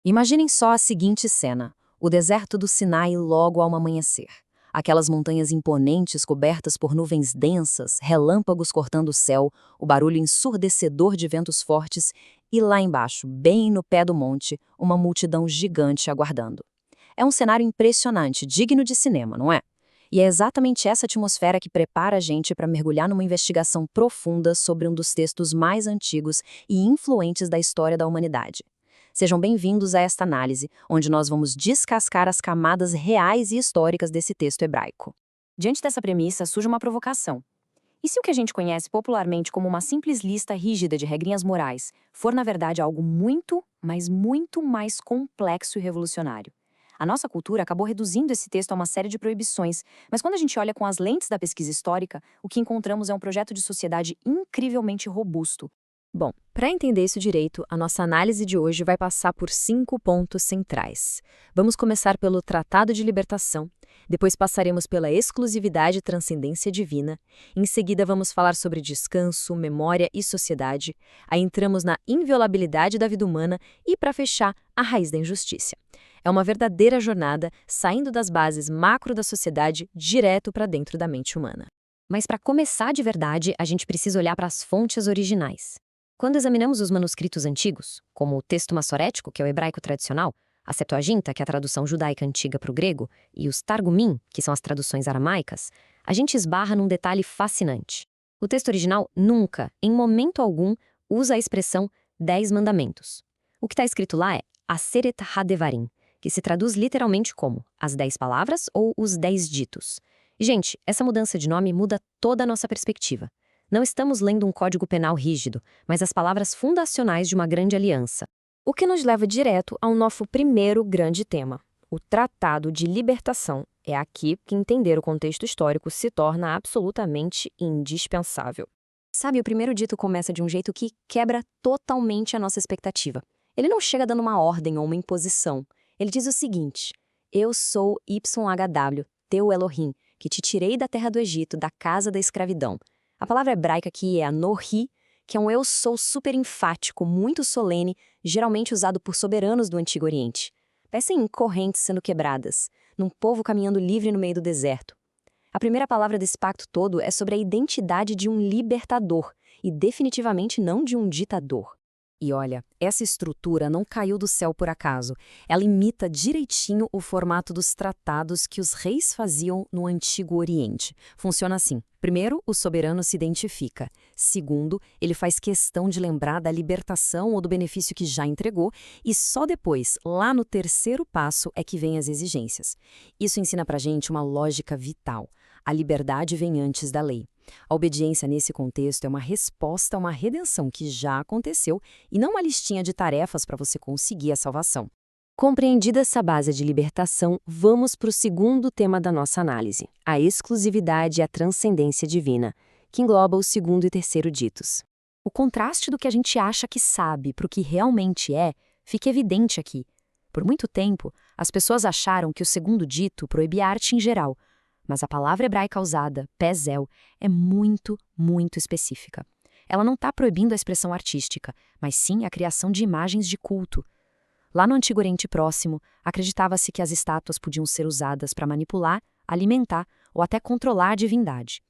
Imaginem só a seguinte cena: o deserto do Sinai logo ao amanhecer. Aquelas montanhas imponentes cobertas por nuvens densas, relâmpagos cortando o céu, o barulho ensurdecedor de ventos fortes e lá embaixo, bem no pé do monte, uma multidão gigante aguardando. É um cenário impressionante, digno de cinema, não é? E é exatamente essa atmosfera que prepara a gente para mergulhar numa investigação profunda sobre um dos textos mais antigos e influentes da história da humanidade. Sejam bem-vindos a esta análise, onde nós vamos descascar as camadas reais e históricas desse texto hebraico. Diante dessa premissa, surge uma provocação. E se o que a gente conhece popularmente como uma simples lista rígida de regrinhas morais for, na verdade, algo muito, mas muito mais complexo e revolucionário? A nossa cultura acabou reduzindo esse texto a uma série de proibições, mas quando a gente olha com as lentes da pesquisa histórica, o que encontramos é um projeto de sociedade incrivelmente robusto. Bom, para entender isso direito, a nossa análise de hoje vai passar por 5 pontos centrais. Vamos começar pelo Tratado de Libertação, depois passaremos pela exclusividade e transcendência divina, em seguida vamos falar sobre descanso, memória e sociedade, aí entramos na inviolabilidade da vida humana e, para fechar, a raiz da injustiça. É uma verdadeira jornada saindo das bases macro da sociedade direto para dentro da mente humana. Mas para começar de verdade, a gente precisa olhar para as fontes originais. Quando examinamos os manuscritos antigos, como o texto massorético, que é o hebraico tradicional, a Septuaginta, que é a tradução judaica antiga para o grego, e os Targumim, que são as traduções aramaicas, a gente esbarra num detalhe fascinante. O texto original nunca, em momento algum, usa a expressão 10 mandamentos. O que está escrito lá é Aseret HaDevarim, que se traduz literalmente como as 10 palavras ou os 10 ditos. E, gente, essa mudança de nome muda toda a nossa perspectiva. Não estamos lendo um código penal rígido, mas as palavras fundacionais de uma grande aliança. O que nos leva direto ao nosso primeiro grande tema, o Tratado de Libertação. É aqui que entender o contexto histórico se torna absolutamente indispensável. Sabe, o primeiro dito começa de um jeito que quebra totalmente a nossa expectativa. Ele não chega dando uma ordem ou uma imposição. Ele diz o seguinte: Eu sou YHW, teu Elohim, que te tirei da terra do Egito, da casa da escravidão. A palavra hebraica aqui é anohi, que é um eu sou super enfático, muito solene, geralmente usado por soberanos do Antigo Oriente. Parecem correntes sendo quebradas, num povo caminhando livre no meio do deserto. A primeira palavra desse pacto todo é sobre a identidade de um libertador, e definitivamente não de um ditador. E olha, essa estrutura não caiu do céu por acaso. Ela imita direitinho o formato dos tratados que os reis faziam no Antigo Oriente. Funciona assim. Primeiro, o soberano se identifica. Segundo, ele faz questão de lembrar da libertação ou do benefício que já entregou. E só depois, lá no terceiro passo, é que vêm as exigências. Isso ensina pra gente uma lógica vital. A liberdade vem antes da lei. A obediência nesse contexto é uma resposta a uma redenção que já aconteceu e não uma listinha de tarefas para você conseguir a salvação. Compreendida essa base de libertação, vamos para o segundo tema da nossa análise, a exclusividade e a transcendência divina, que engloba o segundo e terceiro ditos. O contraste do que a gente acha que sabe para o que realmente é, fica evidente aqui. Por muito tempo, as pessoas acharam que o segundo dito proibia a arte em geral, mas a palavra hebraica usada, pezel, é muito, muito específica. Ela não está proibindo a expressão artística, mas sim a criação de imagens de culto. Lá no Antigo Oriente Próximo, acreditava-se que as estátuas podiam ser usadas para manipular, alimentar ou até controlar a divindade.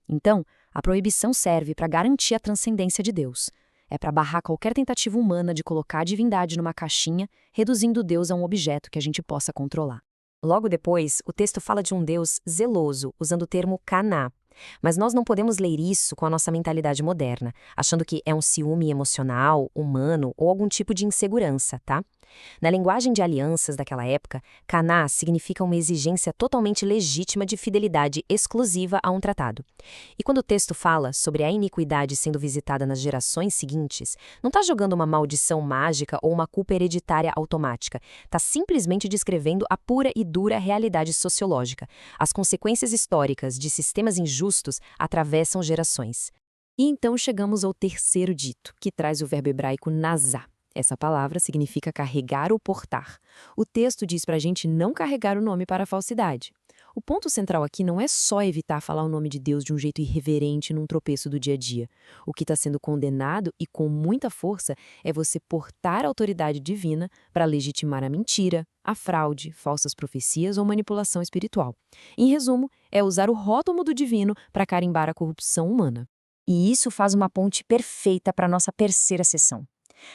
Então, a proibição serve para garantir a transcendência de Deus. É para barrar qualquer tentativa humana de colocar a divindade numa caixinha, reduzindo Deus a um objeto que a gente possa controlar. Logo depois, o texto fala de um Deus zeloso, usando o termo caná. Mas nós não podemos ler isso com a nossa mentalidade moderna, achando que é um ciúme emocional, humano ou algum tipo de insegurança, tá? Na linguagem de alianças daquela época, caná significa uma exigência totalmente legítima de fidelidade exclusiva a um tratado. E quando o texto fala sobre a iniquidade sendo visitada nas gerações seguintes, não está jogando uma maldição mágica ou uma culpa hereditária automática. Está simplesmente descrevendo a pura e dura realidade sociológica. As consequências históricas de sistemas injustos atravessam gerações. E então chegamos ao terceiro dito, que traz o verbo hebraico nazá. Essa palavra significa carregar ou portar. O texto diz para a gente não carregar o nome para a falsidade. O ponto central aqui não é só evitar falar o nome de Deus de um jeito irreverente num tropeço do dia a dia. O que está sendo condenado, e com muita força, é você portar a autoridade divina para legitimar a mentira, a fraude, falsas profecias ou manipulação espiritual. Em resumo, é usar o rótulo do divino para carimbar a corrupção humana. E isso faz uma ponte perfeita para a nossa terceira sessão.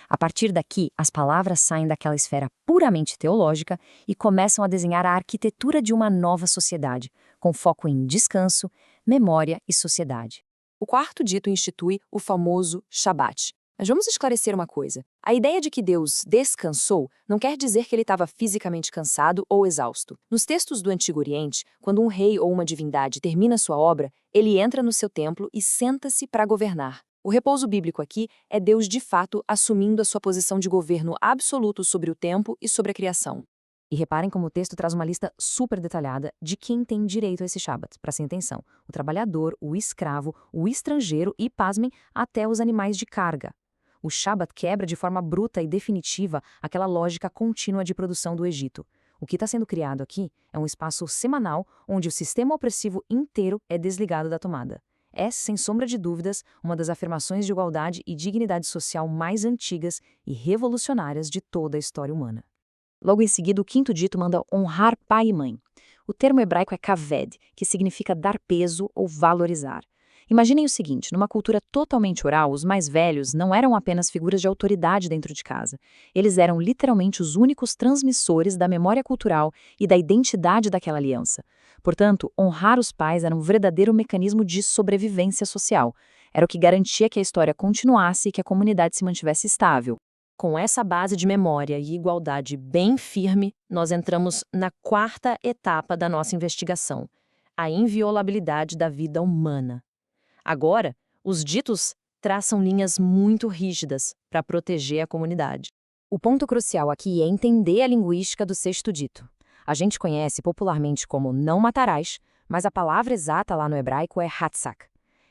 A partir daqui, as palavras saem daquela esfera puramente teológica e começam a desenhar a arquitetura de uma nova sociedade, com foco em descanso, memória e sociedade. O quarto dito institui o famoso Shabat. Mas vamos esclarecer uma coisa. A ideia de que Deus descansou não quer dizer que ele estava fisicamente cansado ou exausto. Nos textos do Antigo Oriente, quando um rei ou uma divindade termina sua obra, ele entra no seu templo e senta-se para governar. O repouso bíblico aqui é Deus de fato assumindo a sua posição de governo absoluto sobre o tempo e sobre a criação. E reparem como o texto traz uma lista super detalhada de quem tem direito a esse Shabat. Prestem atenção: o trabalhador, o escravo, o estrangeiro e, pasmem, até os animais de carga. O Shabat quebra de forma bruta e definitiva aquela lógica contínua de produção do Egito. O que está sendo criado aqui é um espaço semanal onde o sistema opressivo inteiro é desligado da tomada. É, sem sombra de dúvidas, uma das afirmações de igualdade e dignidade social mais antigas e revolucionárias de toda a história humana. Logo em seguida, o quinto dito manda honrar pai e mãe. O termo hebraico é kaved, que significa dar peso ou valorizar. Imaginem o seguinte: numa cultura totalmente oral, os mais velhos não eram apenas figuras de autoridade dentro de casa. Eles eram literalmente os únicos transmissores da memória cultural e da identidade daquela aliança. Portanto, honrar os pais era um verdadeiro mecanismo de sobrevivência social. Era o que garantia que a história continuasse e que a comunidade se mantivesse estável. Com essa base de memória e igualdade bem firme, nós entramos na quarta etapa da nossa investigação: a inviolabilidade da vida humana. Agora, os ditos traçam linhas muito rígidas para proteger a comunidade. O ponto crucial aqui é entender a linguística do sexto dito. A gente conhece popularmente como não matarás, mas a palavra exata lá no hebraico é hatzak.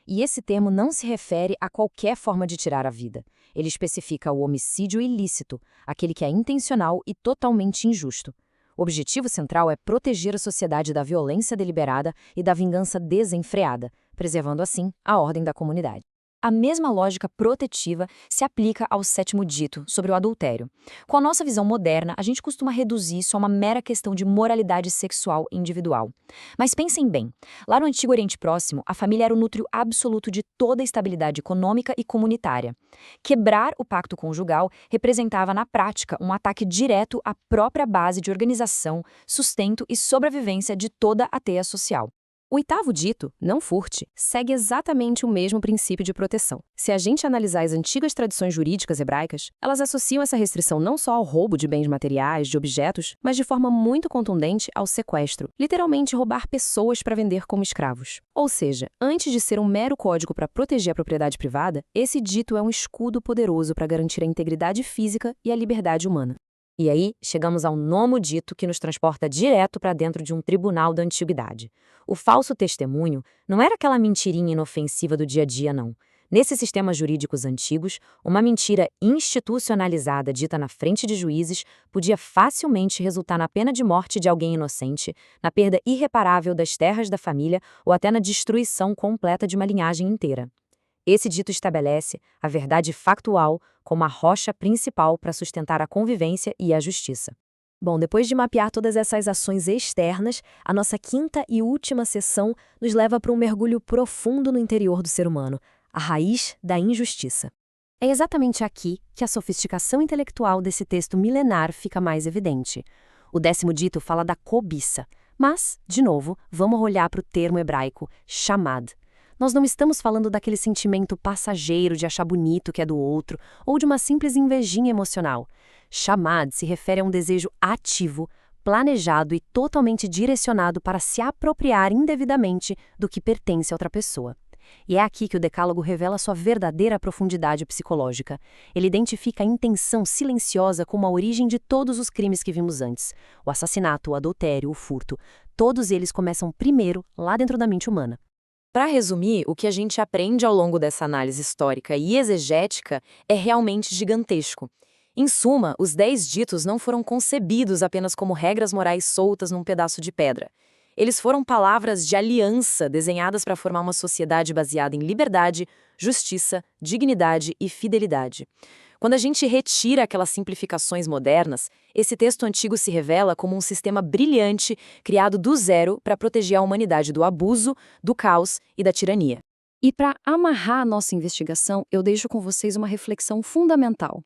E esse termo não se refere a qualquer forma de tirar a vida. Ele especifica o homicídio ilícito, aquele que é intencional e totalmente injusto. O objetivo central é proteger a sociedade da violência deliberada e da vingança desenfreada, preservando assim a ordem da comunidade. A mesma lógica protetiva se aplica ao sétimo dito sobre o adultério. Com a nossa visão moderna, a gente costuma reduzir isso a uma mera questão de moralidade sexual individual. Mas pensem bem, lá no Antigo Oriente Próximo, a família era o núcleo absoluto de toda a estabilidade econômica e comunitária. Quebrar o pacto conjugal representava, na prática, um ataque direto à própria base de organização, sustento e sobrevivência de toda a teia social. O oitavo dito, não furte, segue exatamente o mesmo princípio de proteção. Se a gente analisar as antigas tradições jurídicas hebraicas, elas associam essa restrição não só ao roubo de bens materiais, de objetos, mas de forma muito contundente ao sequestro, literalmente roubar pessoas para vender como escravos. Ou seja, antes de ser um mero código para proteger a propriedade privada, esse dito é um escudo poderoso para garantir a integridade física e a liberdade humana. E aí, chegamos ao nono dito que nos transporta direto para dentro de um tribunal da antiguidade. O falso testemunho não era aquela mentirinha inofensiva do dia a dia, não. Nesses sistemas jurídicos antigos, uma mentira institucionalizada dita na frente de juízes podia facilmente resultar na pena de morte de alguém inocente, na perda irreparável das terras da família ou até na destruição completa de uma linhagem inteira. Esse dito estabelece a verdade factual como a rocha principal para sustentar a convivência e a justiça. Bom, depois de mapear todas essas ações externas, a nossa quinta e última sessão nos leva para um mergulho profundo no interior do ser humano, a raiz da injustiça. É exatamente aqui que a sofisticação intelectual desse texto milenar fica mais evidente. O 10º dito fala da cobiça, mas, de novo, vamos olhar para o termo hebraico, shamad. Nós não estamos falando daquele sentimento passageiro de achar bonito o que é do outro, ou de uma simples invejinha emocional. Shamad se refere a um desejo ativo, planejado e totalmente direcionado para se apropriar indevidamente do que pertence a outra pessoa. E é aqui que o Decálogo revela sua verdadeira profundidade psicológica. Ele identifica a intenção silenciosa como a origem de todos os crimes que vimos antes. O assassinato, o adultério, o furto. Todos eles começam primeiro lá dentro da mente humana. Para resumir, o que a gente aprende ao longo dessa análise histórica e exegética é realmente gigantesco. Em suma, os 10 ditos não foram concebidos apenas como regras morais soltas num pedaço de pedra. Eles foram palavras de aliança desenhadas para formar uma sociedade baseada em liberdade, justiça, dignidade e fidelidade. Quando a gente retira aquelas simplificações modernas, esse texto antigo se revela como um sistema brilhante criado do zero para proteger a humanidade do abuso, do caos e da tirania. E para amarrar a nossa investigação, eu deixo com vocês uma reflexão fundamental.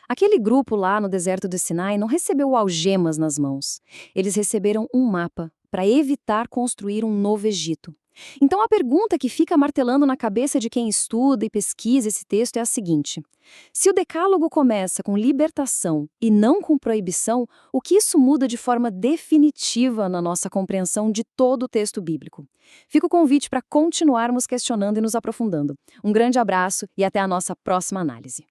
Aquele grupo lá no deserto do Sinai não recebeu algemas nas mãos. Eles receberam um mapa para evitar construir um novo Egito. Então a pergunta que fica martelando na cabeça de quem estuda e pesquisa esse texto é a seguinte: se o decálogo começa com libertação e não com proibição, o que isso muda de forma definitiva na nossa compreensão de todo o texto bíblico? Fica o convite para continuarmos questionando e nos aprofundando. Um grande abraço e até a nossa próxima análise.